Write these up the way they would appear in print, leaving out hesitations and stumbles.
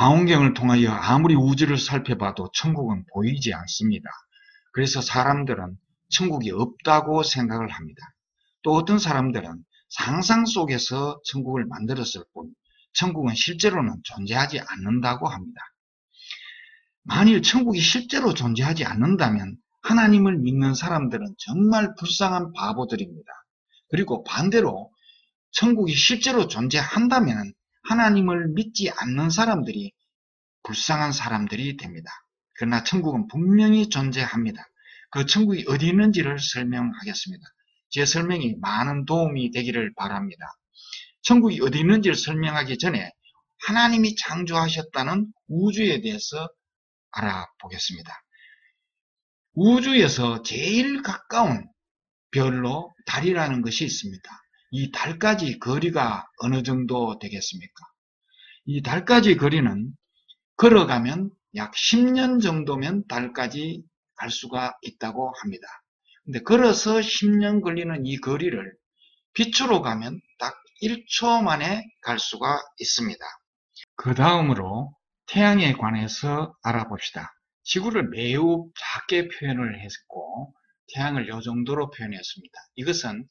망원경을 통하여 아무리 우주를 살펴봐도 천국은 보이지 않습니다. 그래서 사람들은 천국이 없다고 생각을 합니다. 또 어떤 사람들은 상상 속에서 천국을 만들었을 뿐 천국은 실제로는 존재하지 않는다고 합니다. 만일 천국이 실제로 존재하지 않는다면 하나님을 믿는 사람들은 정말 불쌍한 바보들입니다. 그리고 반대로 천국이 실제로 존재한다면 하나님을 믿지 않는 사람들이 불쌍한 사람들이 됩니다. 그러나 천국은 분명히 존재합니다. 그 천국이 어디 있는지를 설명하겠습니다. 제 설명이 많은 도움이 되기를 바랍니다. 천국이 어디 있는지를 설명하기 전에 하나님이 창조하셨다는 우주에 대해서 알아보겠습니다. 우주에서 제일 가까운 별로 달이라는 것이 있습니다. 이 달까지 거리가 어느 정도 되겠습니까? 이 달까지 거리는 걸어가면 약 10년 정도면 달까지 갈 수가 있다고 합니다. 근데 걸어서 10년 걸리는 이 거리를 빛으로 가면 딱 1초 만에 갈 수가 있습니다. 그 다음으로 태양에 관해서 알아봅시다. 지구를 매우 작게 표현을 했고 태양을 이 정도로 표현했습니다. 이것은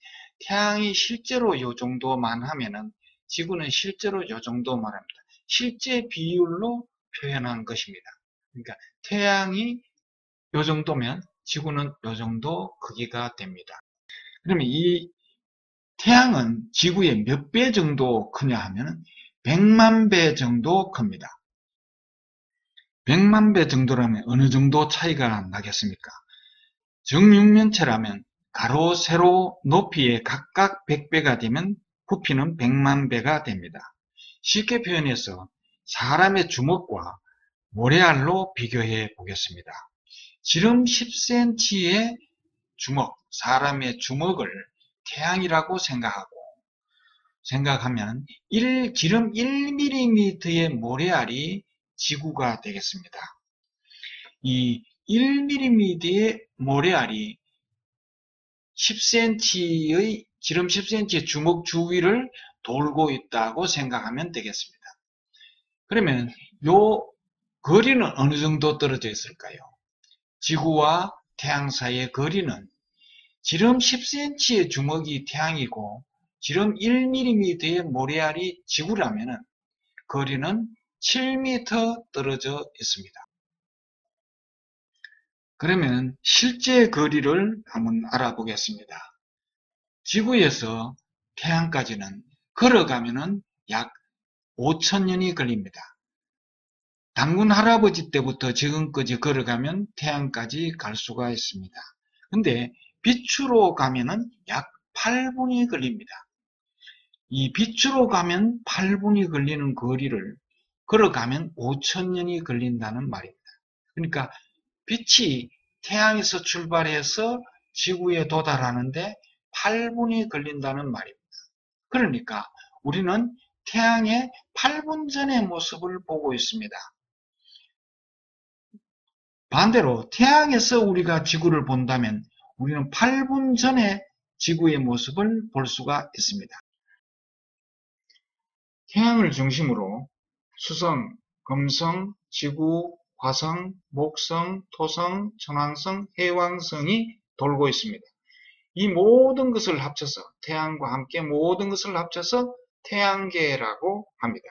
태양이 실제로 이 정도만 하면은 지구는 실제로 이 정도만 합니다. 실제 비율로 표현한 것입니다. 그러니까 태양이 이 정도면 지구는 이 정도 크기가 됩니다. 그러면 이 태양은 지구의 몇 배 정도 크냐 하면 100만 배 정도 큽니다. 100만 배 정도라면 어느 정도 차이가 나겠습니까? 정육면체라면 가로, 세로, 높이에 각각 100배가 되면 부피는 100만 배가 됩니다. 쉽게 표현해서 사람의 주먹과 모래알로 비교해 보겠습니다. 지름 10cm의 주먹, 사람의 주먹을 태양이라고 생각하면 지름 1mm의 모래알이 지구가 되겠습니다. 이 1mm의 모래알이 10cm의 지름 10cm의 주먹 주위를 돌고 있다고 생각하면 되겠습니다. 그러면 요 거리는 어느 정도 떨어져 있을까요? 지구와 태양 사이의 거리는 지름 10cm의 주먹이 태양이고 지름 1mm의 모래알이 지구라면 거리는 7m 떨어져 있습니다. 그러면 실제 거리를 한번 알아보겠습니다. 지구에서 태양까지는 걸어가면 약 5,000년이 걸립니다. 당군 할아버지 때부터 지금까지 걸어가면 태양까지 갈 수가 있습니다. 근데 빛으로 가면은 약 8분이 걸립니다. 이 빛으로 가면 8분이 걸리는 거리를 걸어가면 5,000년이 걸린다는 말입니다. 그러니까 빛이 태양에서 출발해서 지구에 도달하는데 8분이 걸린다는 말입니다. 그러니까 우리는 태양의 8분 전의 모습을 보고 있습니다. 반대로 태양에서 우리가 지구를 본다면 우리는 8분 전에 지구의 모습을 볼 수가 있습니다. 태양을 중심으로 수성, 금성, 지구, 화성, 목성, 토성, 천왕성, 해왕성이 돌고 있습니다. 이 모든 것을 합쳐서 태양과 함께 모든 것을 합쳐서 태양계라고 합니다.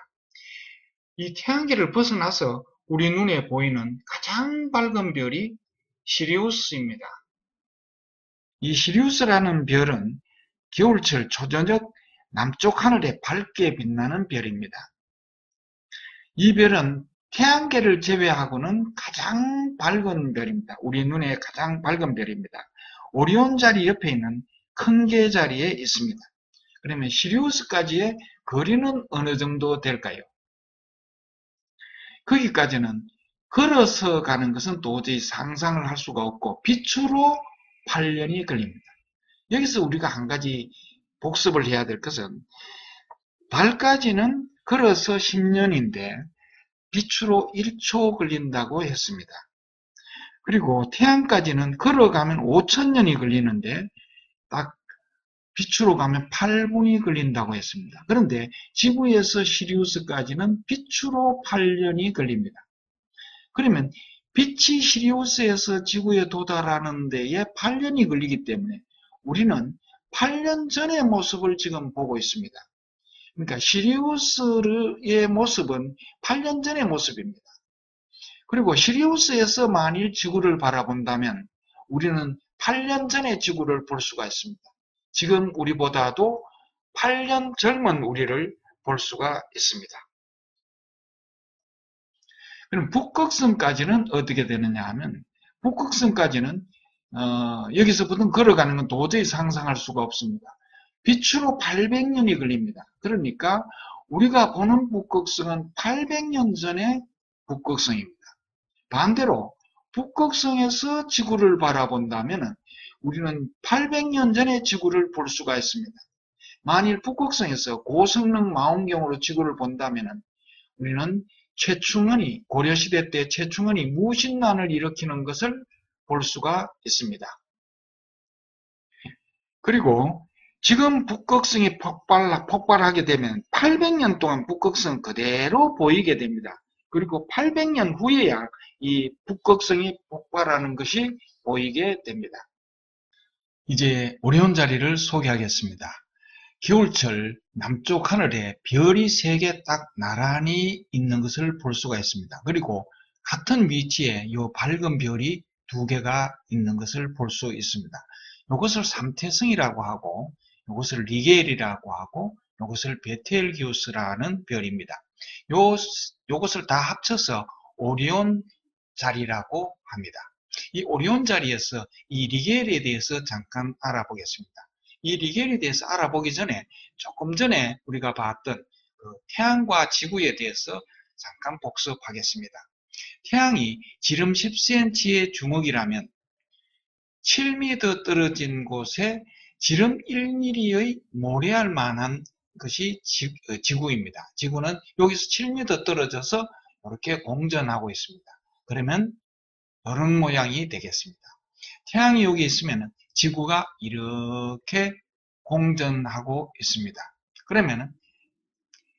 이 태양계를 벗어나서 우리 눈에 보이는 가장 밝은 별이 시리우스입니다. 이 시리우스라는 별은 겨울철 초저녁 남쪽 하늘에 밝게 빛나는 별입니다. 이 별은 태양계를 제외하고는 가장 밝은 별입니다. 우리 눈에 가장 밝은 별입니다. 오리온 자리 옆에 있는 큰 개 자리에 있습니다. 그러면 시리우스까지의 거리는 어느 정도 될까요? 거기까지는 걸어서 가는 것은 도저히 상상을 할 수가 없고 빛으로 8년이 걸립니다. 여기서 우리가 한 가지 복습을 해야 될 것은 달까지는 걸어서 10년인데 빛으로 1초 걸린다고 했습니다. 그리고 태양까지는 걸어가면 5,000년이 걸리는데 딱 빛으로 가면 8분이 걸린다고 했습니다. 그런데 지구에서 시리우스까지는 빛으로 8년이 걸립니다. 그러면 빛이 시리우스에서 지구에 도달하는 데에 8년이 걸리기 때문에 우리는 8년 전의 모습을 지금 보고 있습니다. 그러니까 시리우스의 모습은 8년 전의 모습입니다. 그리고 시리우스에서 만일 지구를 바라본다면 우리는 8년 전의 지구를 볼 수가 있습니다. 지금 우리보다도 8년 젊은 우리를 볼 수가 있습니다. 그럼 북극성까지는 어떻게 되느냐 하면 북극성까지는 여기서부터 걸어가는 건 도저히 상상할 수가 없습니다. 빛으로 800년이 걸립니다. 그러니까 우리가 보는 북극성은 800년 전의 북극성입니다. 반대로 북극성에서 지구를 바라본다면 우리는 800년 전의 지구를 볼 수가 있습니다. 만일 북극성에서 고성능 망원경으로 지구를 본다면 우리는 최충원이 고려시대 때 최충원이 무신난을 일으키는 것을 볼 수가 있습니다. 그리고 지금 북극성이 폭발하게 되면 800년 동안 북극성 그대로 보이게 됩니다. 그리고 800년 후에야 이 북극성이 폭발하는 것이 보이게 됩니다. 이제 오리온 자리를 소개하겠습니다. 겨울철 남쪽 하늘에 별이 3개 딱 나란히 있는 것을 볼 수가 있습니다. 그리고 같은 위치에 이 밝은 별이 2개가 있는 것을 볼 수 있습니다. 이것을 삼태성이라고 하고 이것을 리겔이라고 하고 이것을 베텔기우스라는 별입니다. 이것을 다 합쳐서 오리온 자리라고 합니다. 이 오리온 자리에서 이 리겔에 대해서 잠깐 알아보겠습니다. 이 리겔에 대해서 알아보기 전에 조금 전에 우리가 봤던 그 태양과 지구에 대해서 잠깐 복습하겠습니다. 태양이 지름 10cm의 주먹이라면 7m 떨어진 곳에 지름 1mm의 모래알 만한 것이 지구입니다. 지구는 여기서 7m 떨어져서 이렇게 공전하고 있습니다. 그러면 이런 모양이 되겠습니다. 태양이 여기 있으면 지구가 이렇게 공전하고 있습니다. 그러면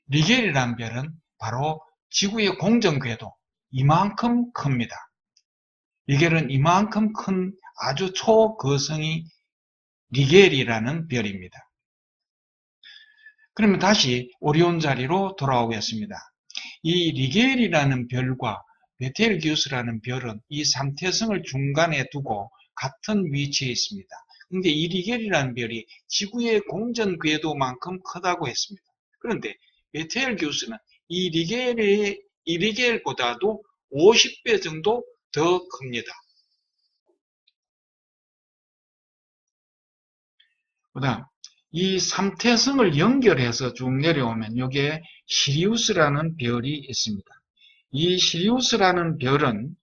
리겔이라는 별은 바로 지구의 공전 궤도 이만큼 큽니다. 리겔은 이만큼 큰 아주 초거성이 리겔이라는 별입니다. 그러면 다시 오리온 자리로 돌아오겠습니다. 이 리겔이라는 별과 베텔기우스라는 별은 이 삼태성을 중간에 두고 같은 위치에 있습니다. 근데 이 리겔이라는 별이 지구의 공전 궤도만큼 크다고 했습니다. 그런데 베텔기우스는 이 리겔보다도 50배 정도 더 큽니다. 그다음 이 삼태성을 연결해서 쭉 내려오면 여기에 시리우스라는 별이 있습니다. 이 시리우스라는 별은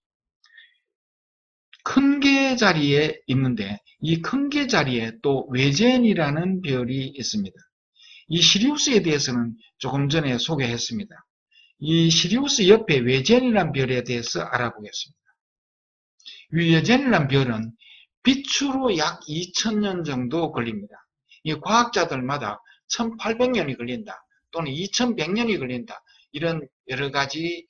큰 개 자리에 있는데 이 큰 개 자리에 또 외젠이라는 별이 있습니다. 이 시리우스에 대해서는 조금 전에 소개했습니다. 이 시리우스 옆에 외젠이라는 별에 대해서 알아보겠습니다. 이 외젠이라는 별은 빛으로 약 2000년 정도 걸립니다. 이 과학자들마다 1800년이 걸린다 또는 2100년이 걸린다 이런 여러 가지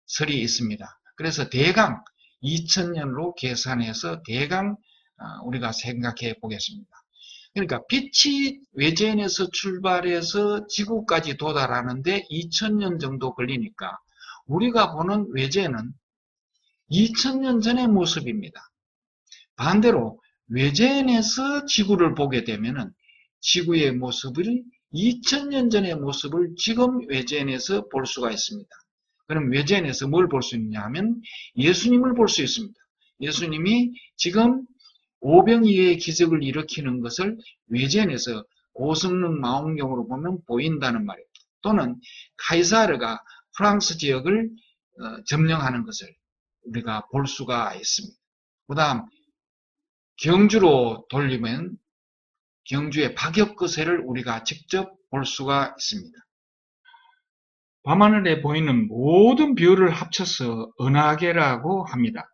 설이 있습니다. 그래서 대강 2000년으로 계산해서 대강 우리가 생각해 보겠습니다. 그러니까 빛이 외젠에서 출발해서 지구까지 도달하는데 2000년 정도 걸리니까 우리가 보는 외젠은 2000년 전의 모습입니다. 반대로 외젠에서 지구를 보게 되면은 지구의 모습을 2000년 전의 모습을 지금 외젠에서 볼 수가 있습니다. 그럼 외젠에서 뭘 볼 수 있냐 하면 예수님을 볼 수 있습니다. 예수님이 지금 오병이어의 기적을 일으키는 것을 외젠에서 고성능 망원경으로 보면 보인다는 말입니다. 또는 카이사르가 프랑스 지역을 점령하는 것을 우리가 볼 수가 있습니다. 그 다음 경주로 돌리면 경주의 박역거세를 우리가 직접 볼 수가 있습니다. 밤하늘에 보이는 모든 별을 합쳐서 은하계라고 합니다.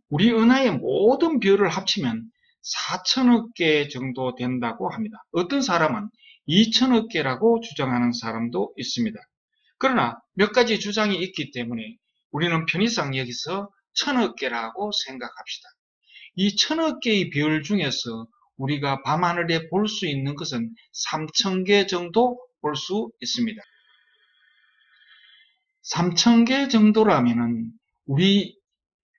우리 은하의 모든 별을 합치면 4천억 개 정도 된다고 합니다. 어떤 사람은 2천억 개라고 주장하는 사람도 있습니다. 그러나 몇 가지 주장이 있기 때문에 우리는 편의상 여기서 1,000억 개라고 생각합시다. 이 1,000억 개의 별 중에서 우리가 밤하늘에 볼 수 있는 것은 3,000개 정도 볼 수 있습니다. 3,000개 정도라면은 우리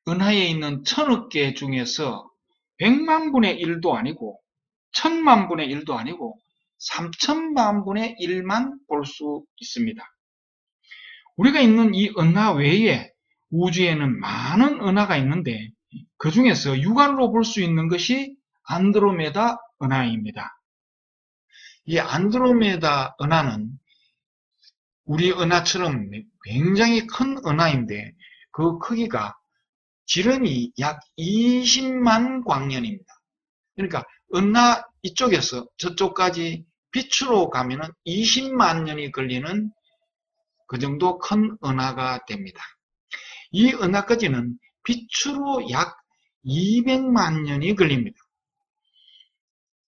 은하에 있는 1,000억 개 중에서 100만 분의 1도 아니고 1,000만 분의 1도 아니고 3,000만 분의 1만 볼 수 있습니다. 우리가 있는 이 은하 외에 우주에는 많은 은하가 있는데 그 중에서 육안으로 볼 수 있는 것이 안드로메다 은하입니다. 이 안드로메다 은하는 우리 은하처럼 굉장히 큰 은하인데 그 크기가 지름이 약 20만 광년입니다. 그러니까 은하 이쪽에서 저쪽까지 빛으로 가면은 20만 년이 걸리는 그 정도 큰 은하가 됩니다. 이 은하까지는 빛으로 약 200만 년이 걸립니다.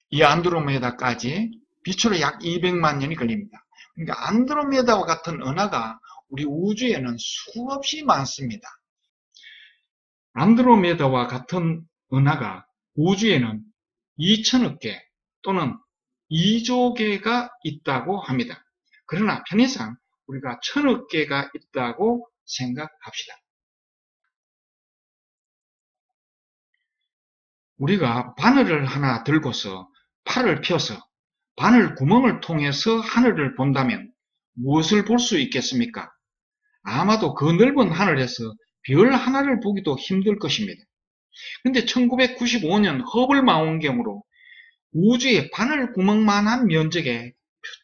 이 안드로메다까지 빛으로 약 200만 년이 걸립니다. 그러니까 안드로메다와 같은 은하가 우리 우주에는 수없이 많습니다. 안드로메다와 같은 은하가 우주에는 2천억 개 또는 2조 개가 있다고 합니다. 그러나 편의상 우리가 1,000억 개가 있다고 생각합시다. 우리가 바늘을 하나 들고서 팔을 펴서 바늘 구멍을 통해서 하늘을 본다면 무엇을 볼 수 있겠습니까? 아마도 그 넓은 하늘에서 별 하나를 보기도 힘들 것입니다. 근데 1995년 허블 망원경으로 우주의 바늘 구멍만한 면적에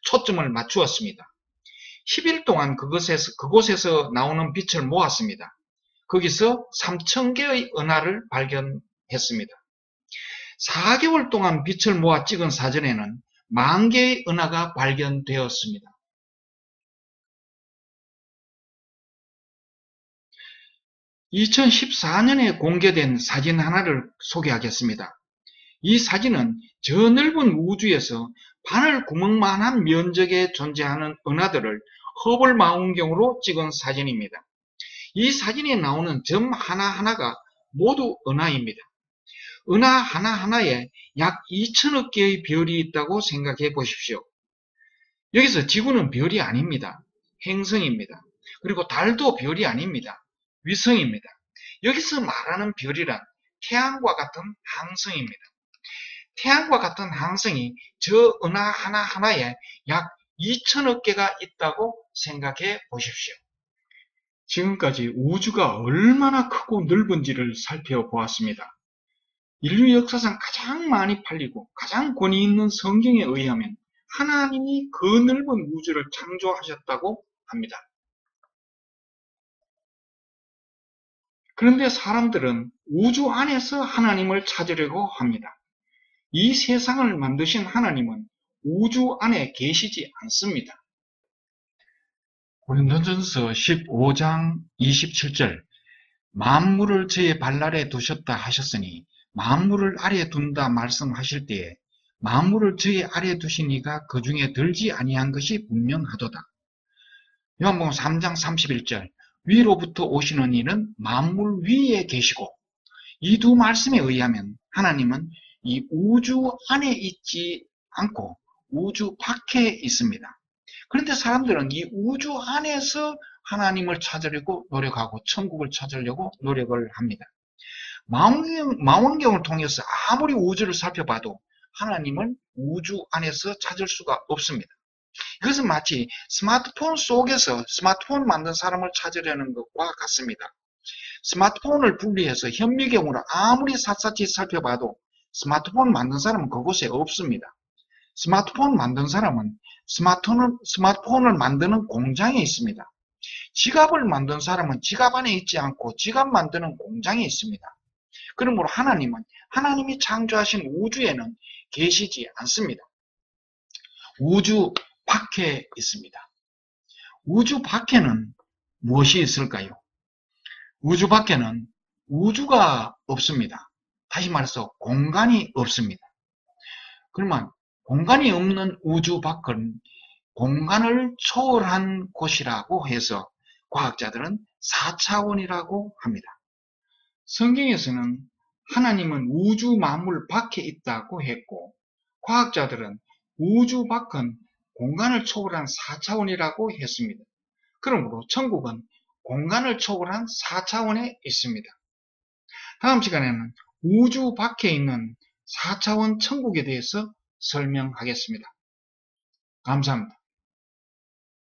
초점을 맞추었습니다. 10일 동안 그곳에서 나오는 빛을 모았습니다. 거기서 3,000개의 은하를 발견했습니다. 4개월 동안 빛을 모아 찍은 사진에는 10,000개의 은하가 발견되었습니다. (2014년에) 공개된 사진 하나를 소개하겠습니다. 이 사진은 저 넓은 우주에서 바늘 구멍만한 면적에 존재하는 은하들을 허블 망원경으로 찍은 사진입니다. 이 사진에 나오는 점 하나하나가 모두 은하입니다. 은하 하나하나에 약 2천억 개의 별이 있다고 생각해 보십시오. 여기서 지구는 별이 아닙니다. 행성입니다. 그리고 달도 별이 아닙니다. 위성입니다. 여기서 말하는 별이란 태양과 같은 항성입니다. 태양과 같은 항성이 저 은하 하나하나에 약 2천억 개가 있다고 생각해 보십시오. 지금까지 우주가 얼마나 크고 넓은지를 살펴보았습니다. 인류 역사상 가장 많이 팔리고 가장 권위 있는 성경에 의하면 하나님이 그 넓은 우주를 창조하셨다고 합니다. 그런데 사람들은 우주 안에서 하나님을 찾으려고 합니다. 이 세상을 만드신 하나님은 우주 안에 계시지 않습니다. 고린도전서 15장 27절 만물을 저의 발 아래 두셨다 하셨으니 만물을 아래 둔다 말씀하실 때에 만물을 저의 아래 두신 이가 그 중에 들지 아니한 것이 분명하도다. 요한복음 3장 31절 위로부터 오시는 이는 만물 위에 계시고 이 두 말씀에 의하면 하나님은 이 우주 안에 있지 않고 우주 밖에 있습니다. 그런데 사람들은 이 우주 안에서 하나님을 찾으려고 노력하고 천국을 찾으려고 노력을 합니다. 망원경을 통해서 아무리 우주를 살펴봐도 하나님을 우주 안에서 찾을 수가 없습니다. 이것은 마치 스마트폰 속에서 스마트폰 만든 사람을 찾으려는 것과 같습니다. 스마트폰을 분리해서 현미경으로 아무리 샅샅이 살펴봐도 스마트폰 만든 사람은 그곳에 없습니다. 스마트폰 만든 사람은 스마트폰을 만드는 공장에 있습니다. 지갑을 만든 사람은 지갑 안에 있지 않고 지갑 만드는 공장에 있습니다. 그러므로 하나님은 하나님이 창조하신 우주에는 계시지 않습니다. 우주 밖에 있습니다. 우주 밖에는 무엇이 있을까요? 우주 밖에는 우주가 없습니다. 다시 말해서 공간이 없습니다. 그러면 공간이 없는 우주 밖은 공간을 초월한 곳이라고 해서 과학자들은 4차원이라고 합니다. 성경에서는 하나님은 우주 만물 밖에 있다고 했고, 과학자들은 우주 밖은 공간을 초월한 4차원이라고 했습니다. 그러므로 천국은 공간을 초월한 4차원에 있습니다. 다음 시간에는 우주 밖에 있는 4차원 천국에 대해서 설명하겠습니다. 감사합니다.